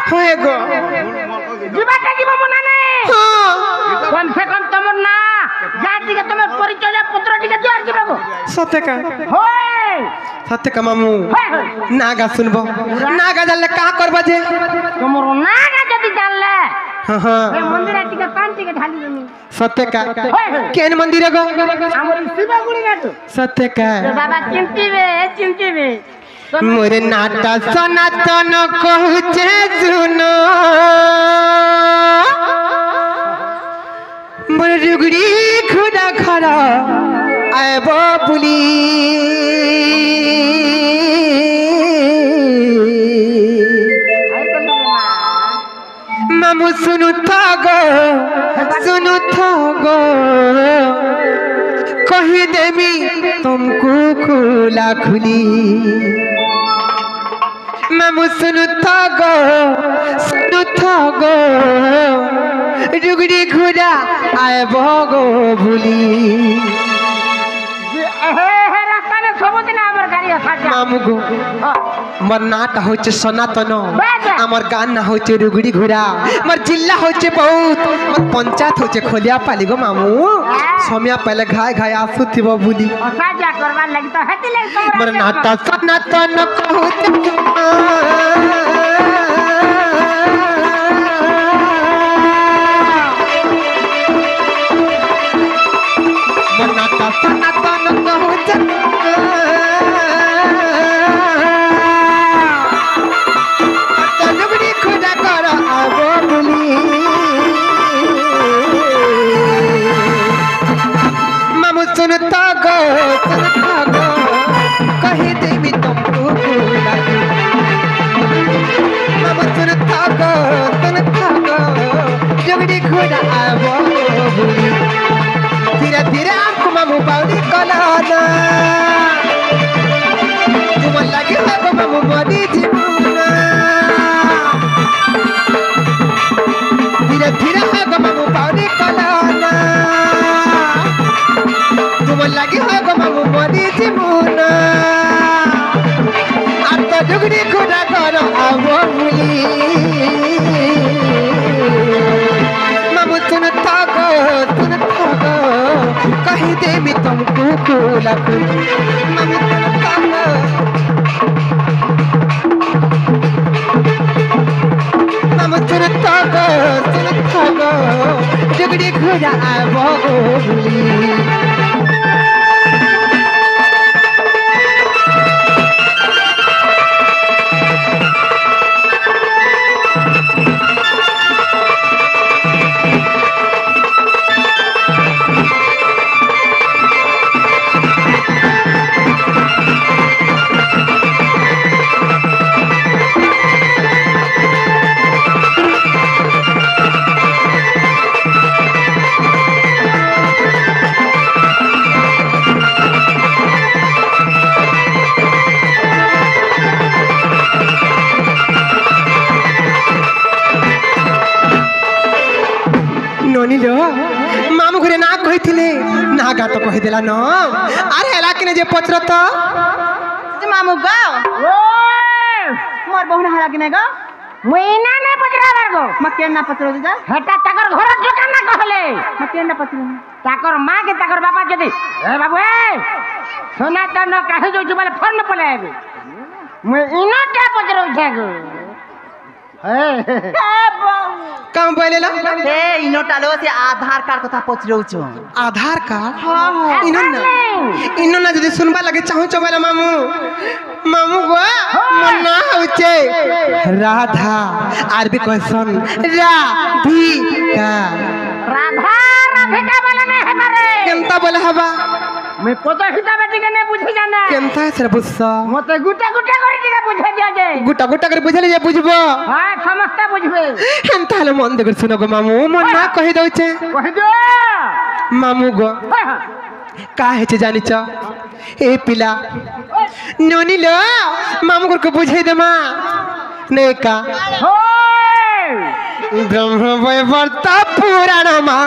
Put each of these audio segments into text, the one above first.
होए गो जीवाटा जीव मना नहीं कम से कम तुम ना जाति के तुम्हें परिचय पत्र टिके दियार जीव को सत्य का होए सत्य का मामू नागा सुनबो नागा जानले का करबा जे तुमरो नागा जदी जानले हां ए मंदिर टिके कान टिके ढाली देनी सत्य का केन मंदिर गो हमर शिव गुड़ी गातो सत्य का बाबा चिंतीबे मोरे नाटा सनातन कहूचे सुनो मोरे रुगड़ी खुदा खरा आबो बुली मामू सुनु थागो कही देमी तुमको खुला खुली मामू सुनु थागो रुगड़ी खुदा आए भोगो भूली मामू गो मोर नाट होचे सनातन आमर गान ना होचे रुगड़ी घुरा मोर जिल्ला होचे बहुत मोर पंचायत होचे खोलिया पाली गो मामू सोमिया पहले घाय घाय आंसू थिबो बुली साजा करवा लगी तो हती ले मोर नाट सनातन कहूत मोर नाट सनातन कहूत सुनता गो कही देवी तुमको मामू सुनता गो जुगड़ी खुदा आबो भूली धीरे धीरे आपको मामू बाउली कलाना तुम लगे हो मामू मरी जीवना धीरे धीरे हो मामू बाउली कलाना तुम लगे हो मामू मरी जीवना আর তো ডুগরি খুদা করো আবো ভুলি মামু তুন থাকো কহি দেবি তুমকো খুলা খুলি মামু তুন থাকো মামু তুন থাকো ডুগরি খুদা আবো ভুলি मामू घरे ना कही नागा तो कहीदेला न अरे एला कि जे पचर तो मामू गाओ मोर बहुना हरा कि गो महीना ने पचरावर गो मके ना पचरो जा हेटा ताकर घर दुकान ना कहले मके ना पचरो ताकर मां के ताकर बाबा जदी ए बाबू ए सोना त न काहे जो जुबाले फोन न पले आबे मैं इनो क्या पचरो छे गो काम बोलेला ए इनो टालो से आधार कार्ड कथा पचरो छ आधार कार्ड इनो ना जदी सुनबा लगे चाहू चबला मामू गो मना होचे राधा आरबी क्वेश्चन राधिका बोले ने हमारे केमता बोले हबा मैं पता हिता बेटी के ने बुझी जाना केमता से बुझसा मते गुटा गुटा करी के बुझे दिया जे गुटा गुटा कर बुझले जे बुझबो हां समस्त बुझबे एंता हले मन देकर सुनो गो मामू मन ना कहि दउचे कहि दो मामू गो का हेचे जानि छ ए पिला नोनी लो मामू को बुझे दे मां ने का ब्रह्म वैवर्ता पुराण मां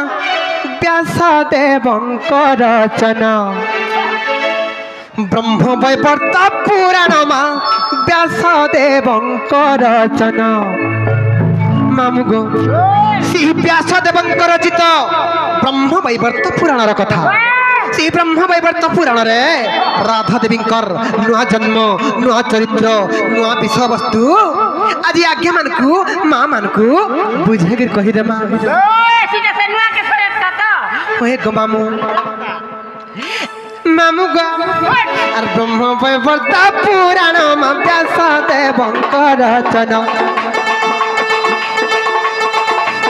व्यासदेवंकर रचना ब्रह्म वैवर्ता पुराण मां व्यासदेवंकर रचना ମାମୁ ଗୋ ସେହି ବ୍ୟାସଦେବଙ୍କର ରଚିତ ବ୍ରହ୍ମ ବୈବର୍ତ୍ତ ପୁରାଣର କଥା ସେହି ବ୍ରହ୍ମ ବୈବର୍ତ୍ତ ପୁରାଣରେ ରାଧା ଦେବୀଙ୍କର ନୂଆ ଜନ୍ମ ନୂଆ ଚରିତ୍ର ନୂଆ ବିଷୟବସ୍ତୁ ଆଜି ଆଜ୍ଞା ମାନଙ୍କୁ ମା ମାନଙ୍କୁ ବୁଝେଇକି କହିଦେ ମା ହେ ଗୋ ମାମୁ ମାମୁ ଗୋ আর ব্রহ্ম বৈবর্ত পুরাণ মা ব্যাসদেবঙ্কর রচনা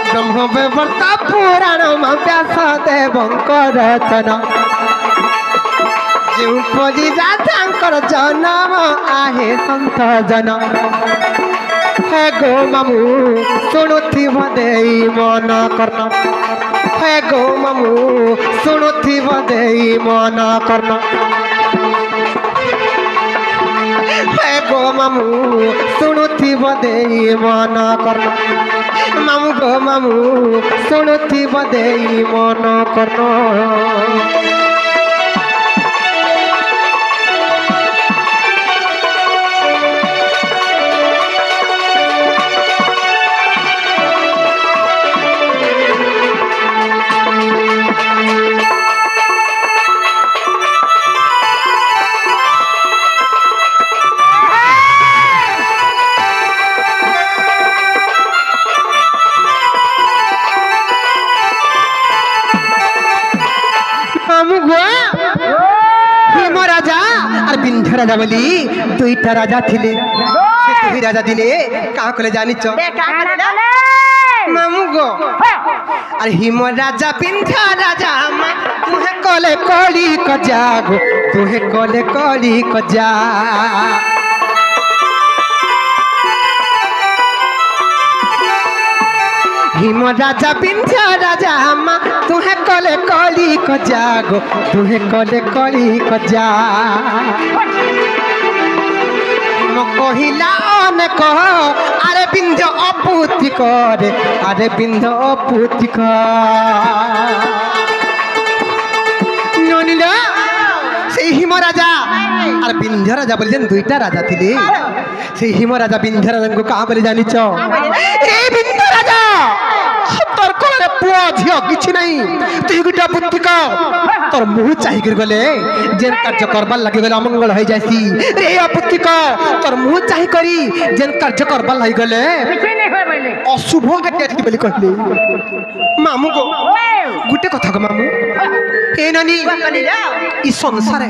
ব্রহ্ম বৈবর্ত পুরাণ মা ব্যাসদেবঙ্কর রচনা যেপরি রাজাঙ্কর জন্ম আহে সন্ত জন হে গো মামু শুণুথিব দেই মন কর্ণ হে গো মামু শুণুথিব দেই মন কর্ণ হে গো মামু শুণুথিব দেই মন কর্ণ মামু গো মামু শুণুথিব দেই মন কর্ণ রাজা বলি দুইটা রাজা ছিলে দুই রাজা দিলে কাহ কলে জানিছ মামু গো আর হিম রাজা পিন্ধা রাজা মা তুহে কলে কলি কজা গো তুহে কলে কলি কজা হিম রাজা পিন্ধা রাজা মা তুহে কলে কলি কজা গো তুহে কলে কলি কজা কহিলা অনেক আরে বিন্ধ অপুতি করে আরে বিন্ধ অপুতি ননিল সেই হিম রাজা আর বিন্ধ রাজা বলছেন দুইটা রাজা ଥିଲେ সেই হিম রাজা বিন্ধ রাজাকে কাহা বলে জানিছ এই বিন্ধ রাজা তোর কোলে পুଅ ଝିଅ କିଛି ନାହିଁ তুই গোটা বুদ্ধি কর তোর মুহ চাহিকি গলে যেন কার্য করবার লাগি গলে অমঙ্গল হয়ে যাইছি রে বুদ্ধি কর তোর মুহ চাহি করি যেন কার্য করবার লাগি গলে অশুভ ঘটিয়াছি বলি কহিলি মামু গো গোটে কথা গো মামু এই নানি ই সংসারে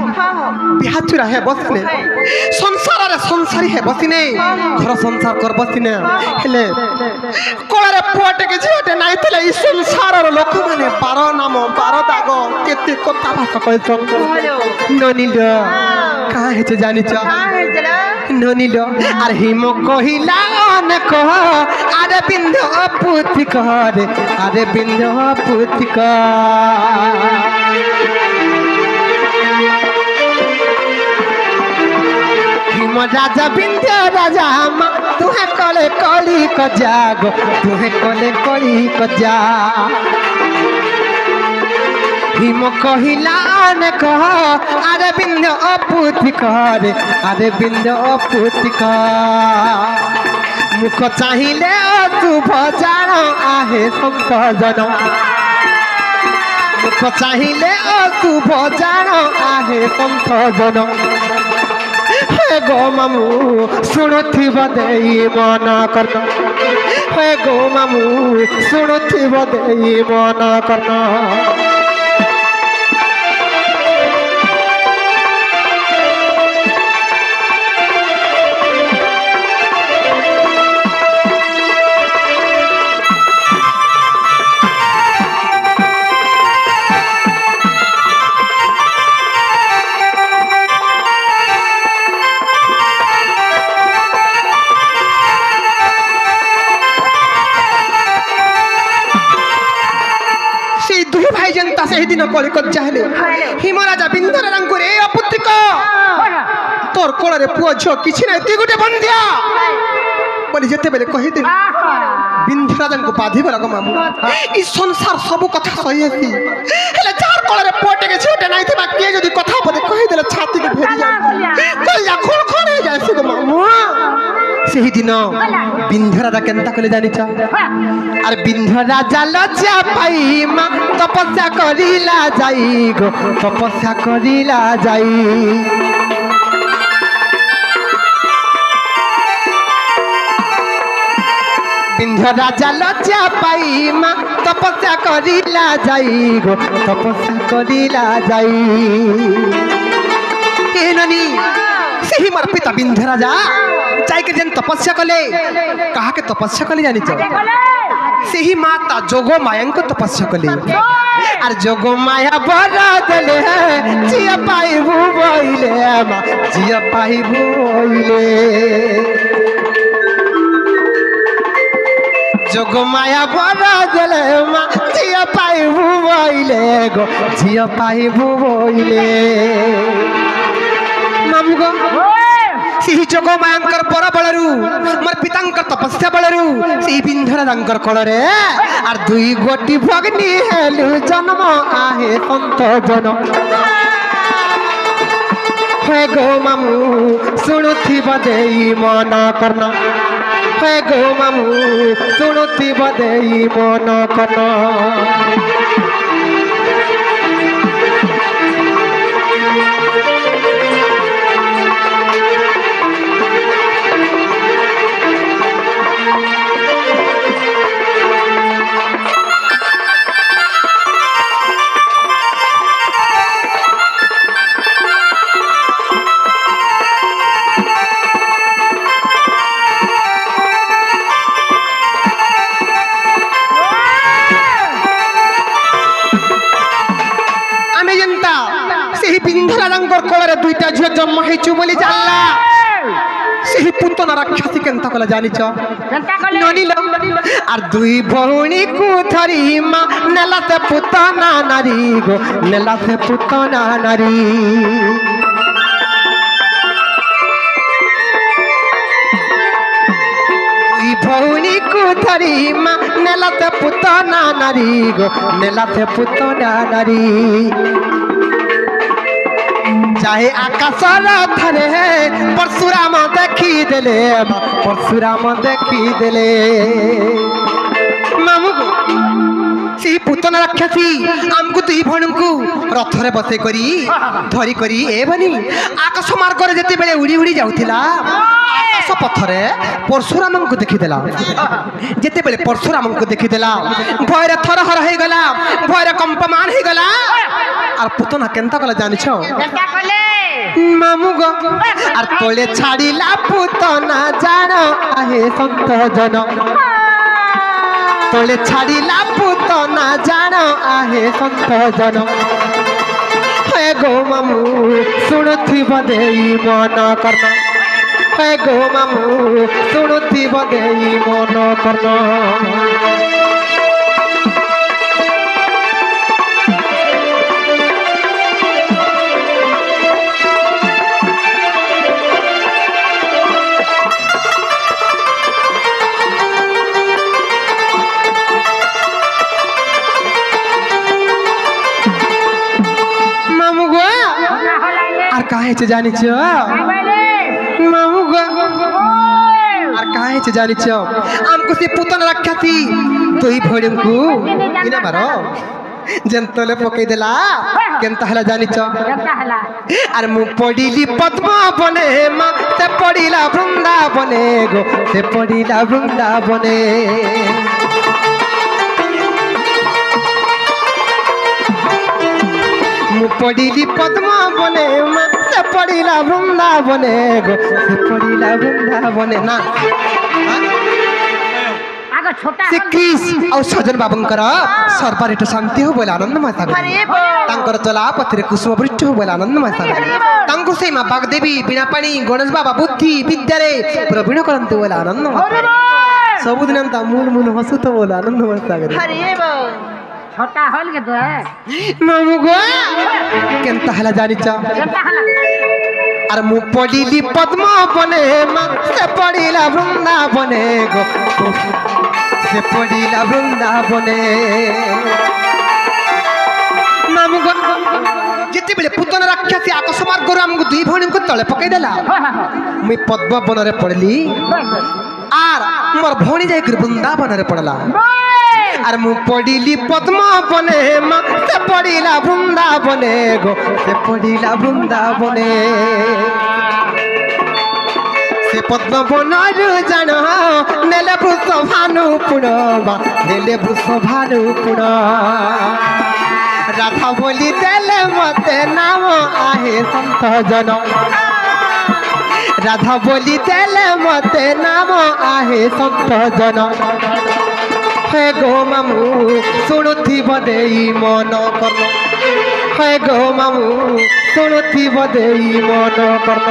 বিহাচুরা হে বসনে সংসারে সংসারী হে বসিনে ঘর সংসার কর বসিনে হেলে কোলারে পুয়াটে ঝিওটে নাই থলে ই সংসারর লোক মানে 12 নাম 12 দাগ কেতে কথা ভাষা কইছ ননিল কা হেছে জানিছ ননিল আর হিম কহিলা অনেক আরে বিন্ধ অপুতি করে আরে বিন্ধ অপুতি হিম রাজা বিন্ধ রাজা মা তুহে কলে কলি কজা গো তুহে কলে কলি কজা হিম কহিলা অনেক আরে বিন্ধ অপুতি করে আরে বিন্ধ অপুতি মুখ চাহিলে অশুভ জান আহে সন্ত জন মুখ চাহিলে অশুভ জান আহে সন্ত জন হে গো মামু শুণুথিব দেই মন কর্ণ হে গো মামু শুণুথিব দেই মন কর্ণ সেদিন কলিকত যাহলে হিমরাজা বিন্ধর রাঙ্গুর এই অপুত্রিক তোর কোଳରେ পুଅ ଝିଅ କିଛି ନାହିଁ তুই ଗୋଟେ ବନ୍ଧ୍ୟା ବୋଲି ଯେତେବେଳେ କହିଦେଲି ବିନ୍ଧରାଜାଙ୍କୁ ବାଧିବ ରାଗ ମାମୁ ଇ ସଂସାର ସବୁ କଥା ସହି ହେସି ହେଲେ ଯାହାର କୋଳରେ ପୁଅଟେ ଝିଅଟେ ନାହିଁ ଥିବା କିଏ ଯଦି କଥା ପଦେ କହିଦେଲେ ଛାତିକି ଭେରି ଯାଉଛି କଲିଜା ଖୁଣ ଖୁଣ ହେଇଯାଉଛି ଗୋ ମାମୁ সেই দিন বিন্ধ্য রাজা কেনতা কলে জানিছ আর বিন্ধ্য রাজা লজ্জা পাই মা তপস্যা করিলা যাই গো তপস্যা করিলা যাই বিন্ধ্য রাজা লজ্জা পাই মা তপস্যা করিলা যাই গো তপস্যা করিলা যাই এ নানি সেই মার পিতা বিন্ধ্য রাজা যাইকে যেন তপস্যা কলে কাহাকে তপস্যা কলে জানিছ সেই মাতা যোগ মায়াঙ্ক তপস্যা কলে আর যোগ মায়া বর দেলে জিয়া পাইবু বইলে মা জিয়া পাইবু বইলে যোগ মায়া বর দেলে মা জিয়া পাইবু বইলে গো জিয়া পাইবু বইলে মামু গো ସେହି ଯୋଗ ମାୟାଙ୍କର ପର ବଳରୁ ମୋର ପିତାଙ୍କର ତପସ୍ୟା ବଳରୁ ସେହି ବିନ୍ଧର ତାଙ୍କର କୋଳରେ ଆର୍ ଦୁଇ ଗୋଟି ଭଗ୍ନି ହେଲୁ ଜନ୍ମ ଆହେ ସନ୍ତ ଜନ ହେ ଗো ମାମୁ ଶୁଣୁଥିବ ଦେଇ ମନ କର୍ଣ୍ଣ ହେ ଗো ମାମୁ ଶୁଣୁଥିବ ଦେଇ ମନ କର୍ଣ୍ଣ দুইটা ঝিও জন্ম হয়েছু বলে জানলা সেই পুতনা রাক্ষসী কেনতা কলা জানিছ ননিল আর দুই ভৌণী কু ধরি মা নেলাতে পুতনা নারী গো নেলাতে পুতনা নারী দুই ভৌণী কু ধরি মা নেলাতে পুতনা নারী গো নেলাতে পুতনা নারী चाहे आकाशर थरे परशुराम देखी देले परशुराम देखी देले मामू सी पुतना राक्षसी आमको दुई भणुको रथरे बसे करी धरी करी ए बनी आकाश मार्ग रे जति बेले उड़ी उड़ी जाउथिला आकाश पथरे परशुराम को देखी देला जति बेले परशुराम को देखी देला भय रे थरहर हे गला भय रे कंपमान हे गला আর পুতনা কেনতা কলা জানিছ মামু গো আর তোলে ছাড়িলা পুতনা জান আহে সন্ত জন তোলে ছাড়িলা পুতনা জান আহে সন্ত জন হে গো মামু শুণুথিব দেই মন কর্ণ হে গো মামু শুণুথিব দেই মন কর্ণ काहे से जानी छो मामू गो और काहे से जानी छो हमको से पुतन रखती तो ही भोड़म को इना मारो जंतले पकई देला केनता हला जानी छो केनता हला अरे मु पडिली पद्म बने मा से पडिला वृंदावने गो से पडिला वृंदावने मु पडिली पद्म बने मा से पडिला वृंदावने गो से पडिला वृंदावने ना आगो छोटा से क्रिस और सजन बाबंकर सरबारेट शांति हो बोले आनंदमय सागर तांकर चला पथरे कुसुम वृक्ष हो बोले आनंदमय सागर तांको से मां बागदेवी बिना पानी गणेश बाबा बुद्धि विद्या रे प्रवीण करंते बोले आनंदमय सब दिन हम मूल मूल हसुत बोले आनंदमय सागर हरे बो छोटा होल के तो मामू गो केनता हला जानी छ केनता हला अरे मु पडिली पद्म बने मा से पडिला वृंदावने गो से पडिला वृंदावने मामू गो ଯେତେବେଳେ ପୁତନ ରାକ୍ଷସୀ ଆକାଶ ମାର୍ଗରୁ ଆମକୁ ଦୁଇ ଭଉଣୀଙ୍କୁ ତଳେ ପକେଇଦେଲା ମୁଇଁ ପଦ୍ମବନରେ ପଡ଼ିଲି আর মোর ভৌণী যাই বৃন্দাবনের পড়লা আর মু পড়িলি পদ্মবনে মা সে পড়িলা বৃন্দাবনে গো সে পড়িলা বৃন্দাবনে সে পদ্মবনর জান নেলে বৃষ ভানু পুণ বা নেলে বৃষ ভানু পুণ রাধা বলি দেলে মতে নাম আহে সন্ত জন রাধা বলি দেলে মতে নাম আহে সন্ত জন হে গো মামু শুণুথিব দেই মন কর্ণ হে গো মামু শুণুথিব দেই মন কর্ণ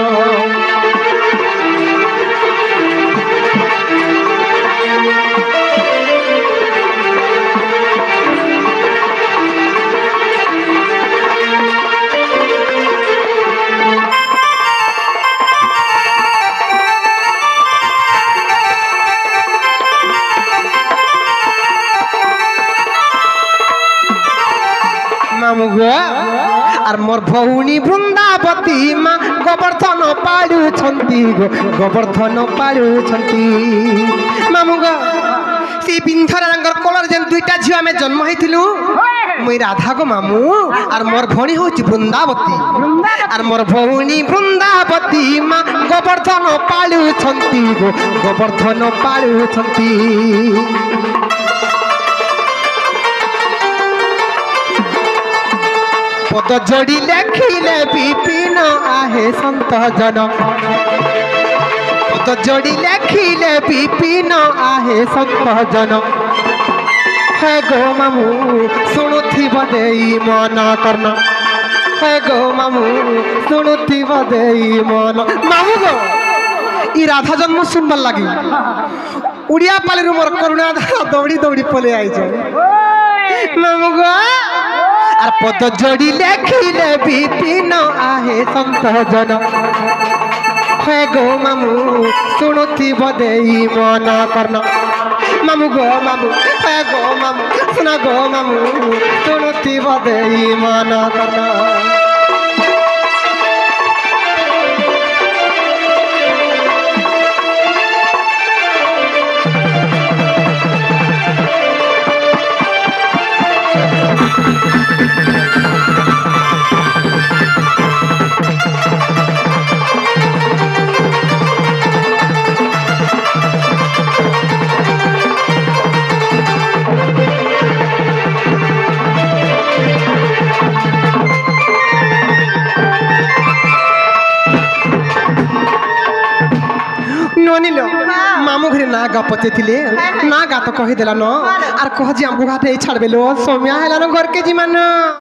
আর মোর ভৌণী বৃন্দাবতী মা গোবর্ধন পাড়ুছন্তি গো গোবর্ধন পাড়ুছন্তি মামু গো সেই বিন্ধ্যর রঙর কলর যেন দুইটা ঝিও আমি জন্ম হইতিলু মুই রাধা গো মামু আর মোর ভৌণী হচ্ছে বৃন্দাবতী আর মোর ভৌণী বৃন্দাবতী মা গোবর্ধন পাড়ুছন্তি গো গোবর্ধন পাড়ুছন্তি পদ যোড়ি লেখিলে বিপিন আহে সন্ত জন পদ যোড়ি লেখিলে বিপিন আহে সন্ত জন হে গো মামু শুণুথিব দেই মন কর্ণ হে গো মামু শুণুথিব দেই মন মামু গো ই রাধা জন্ম শুনবার লাগি উড়িয়া পালির মোর করুণা দৌড়ি দৌড়ি পলে আইছে মামু গো আর পদ যোড়ি লেখিলে বিপিন আহে সন্ত জন হে গো মামু শুণুথিব দেই মন কর্ণ মামু গো মামু হে গো মামু শুন গো মামু শুণুথিব দেই মন কর্ণ মামু ঘরে না গা পচেছিলে না গা তো কহিদেলা ন আর কহ যে আমগো ঘাটে ছাড়বে লো সৌম্যা হেলানো ঘরকে জিমান